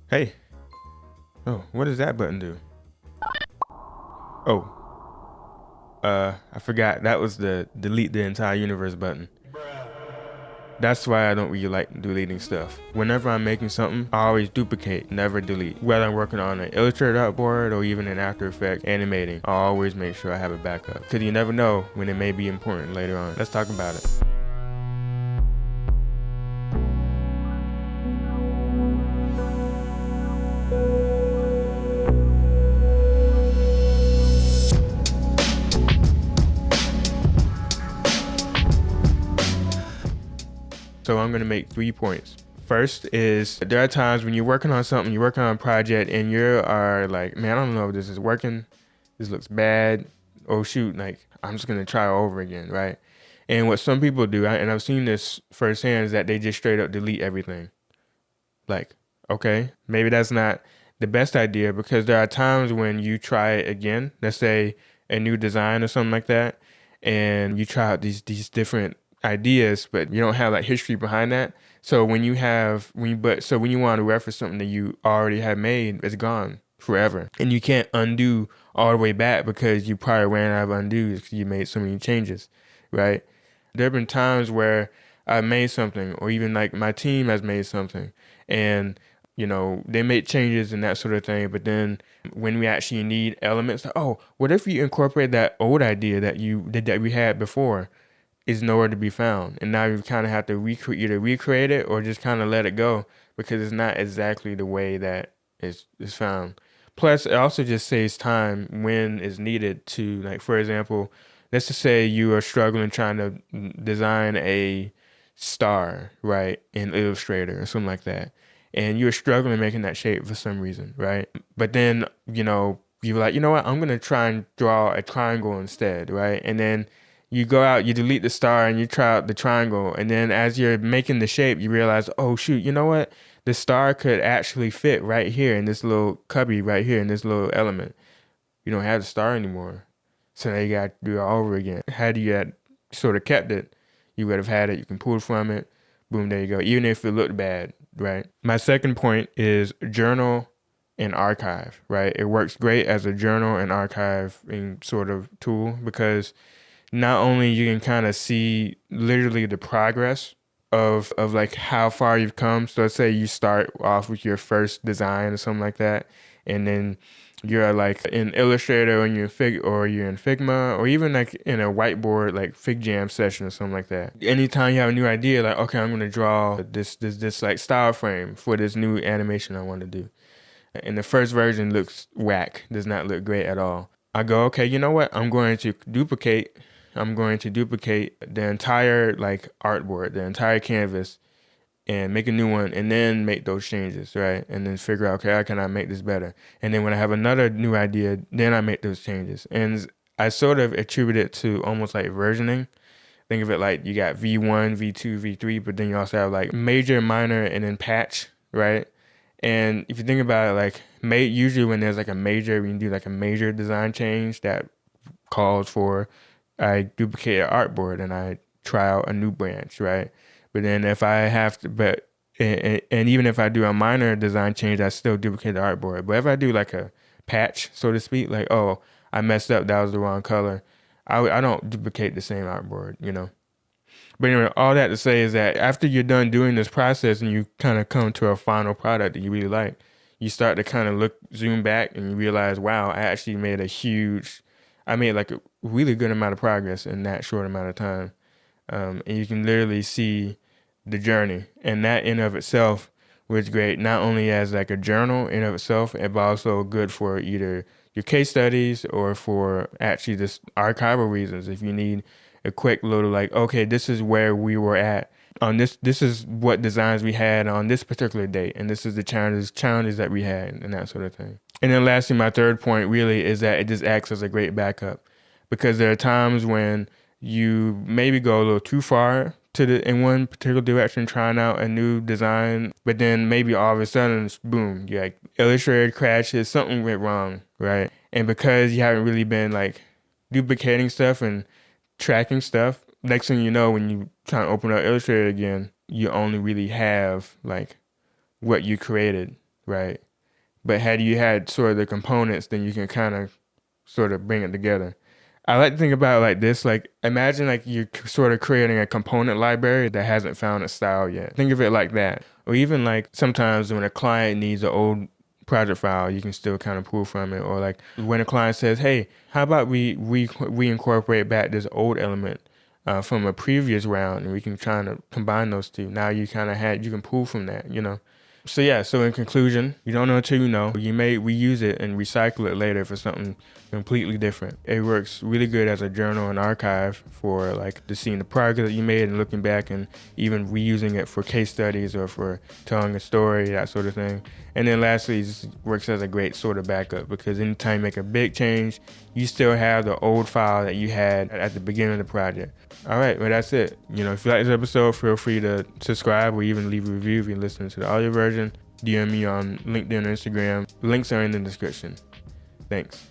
Hey. Oh, what does that button do? Oh, I forgot. That was the delete the entire universe button. That's why I don't really like deleting stuff. Whenever I'm making something, I always duplicate, never delete. Whether I'm working on an Illustrator artboard or even in After Effects animating, I always make sure I have a backup. Because you never know when it may be important later on. Let's talk about it. So I'm gonna make 3 points. First is there are times when you're working on something, you're working on a project, and you are like, man, I don't know if this is working. This looks bad. Oh shoot, like I'm just gonna try over again, right? And what some people do, and I've seen this firsthand, is that they just straight up delete everything. Like, okay, maybe that's not the best idea because there are times when you try it again, let's say a new design or something like that, and you try out these different ideas, but you don't have like history behind that. So when you want to reference something that you already have made, it's gone forever, and you can't undo all the way back because you probably ran out of undos because you made so many changes, right? There have been times where I made something, or even like my team has made something, and they make changes and that sort of thing. But then when we actually need elements, like, oh, what if you incorporate that old idea that we had before? Is nowhere to be found, and now you kind of have to either recreate it or just kind of let it go because it's not exactly the way that is found. Plus, it also just saves time when it's needed to, like, for example, let's just say you are struggling trying to design a star, right, in Illustrator or something like that, and you're struggling making that shape for some reason, right? But then, you're like, you know what, I'm gonna try and draw a triangle instead, right? And then you go out, you delete the star, and you try out the triangle, and then as you're making the shape, you realize, oh shoot, you know what? The star could actually fit right here in this little cubby right here in this little element. You don't have the star anymore. So now you got to do it all over again. Had you had sort of kept it, you would have had it. You can pull from it. Boom, there you go. Even if it looked bad, right? My second point is journal and archive, right? It works great as a journal and archiving sort of tool because not only you can kind of see literally the progress of like how far you've come. So let's say you start off with your first design or something like that, and then you're like in Illustrator or you're in Figma or even like in a whiteboard like Fig Jam session or something like that. Anytime you have a new idea, like okay, I'm gonna draw this like style frame for this new animation I want to do. And the first version looks whack, does not look great at all. I go, okay, you know what? I'm going to duplicate the entire like artboard, the entire canvas, and make a new one, and then make those changes, right? And then figure out, okay, how can I make this better? And then when I have another new idea, then I make those changes. And I sort of attribute it to almost like versioning. Think of it like you got V1, V2, V3, but then you also have like major, minor, and then patch, right? And if you think about it, like usually when there's like a major, when you do like a major design change that calls for I duplicate an artboard and I try out a new branch, right? But then if I have to, and even if I do a minor design change, I still duplicate the artboard. But if I do like a patch, so to speak, like, oh, I messed up, that was the wrong color, I don't duplicate the same artboard. But anyway, all that to say is that after you're done doing this process and you kind of come to a final product that you really like, you start to kind of zoom back and you realize, wow, I made like a really good amount of progress in that short amount of time. And you can literally see the journey. And that in of itself was great, not only as like a journal in of itself, but also good for either your case studies or for actually just archival reasons. If you need a quick little like, okay, this is where we were at on this is what designs we had on this particular date, and this is the challenges that we had and that sort of thing. And then lastly, my third point really is that it just acts as a great backup because there are times when you maybe go a little too far in one particular direction trying out a new design, but then maybe all of a sudden, boom, you like Illustrator crashes, something went wrong, right? And because you haven't really been like duplicating stuff and tracking stuff, next thing you know, when you try to open up Illustrator again, you only really have like what you created, right? But had you had sort of the components, then you can kind of sort of bring it together. I like to think about it like this. Like, imagine like you're sort of creating a component library that hasn't found its style yet. Think of it like that. Or even like sometimes when a client needs an old project file, you can still kind of pull from it. Or like when a client says, hey, how about we incorporate back this old element from a previous round, and we can try to combine those two. Now you kind of you can pull from that, you know? So yeah, so in conclusion, you don't know until you know. You may reuse it and recycle it later for something completely different. It works really good as a journal and archive for like to seeing the progress that you made and looking back, and even reusing it for case studies or for telling a story, that sort of thing. And then lastly, it works as a great sort of backup, because anytime you make a big change, you still have the old file that you had at the beginning of the project. All right, well, that's it. You know, if you like this episode, feel free to subscribe or even leave a review if you're listening to the audio version. DM me on LinkedIn or Instagram. Links are in the description. Thanks.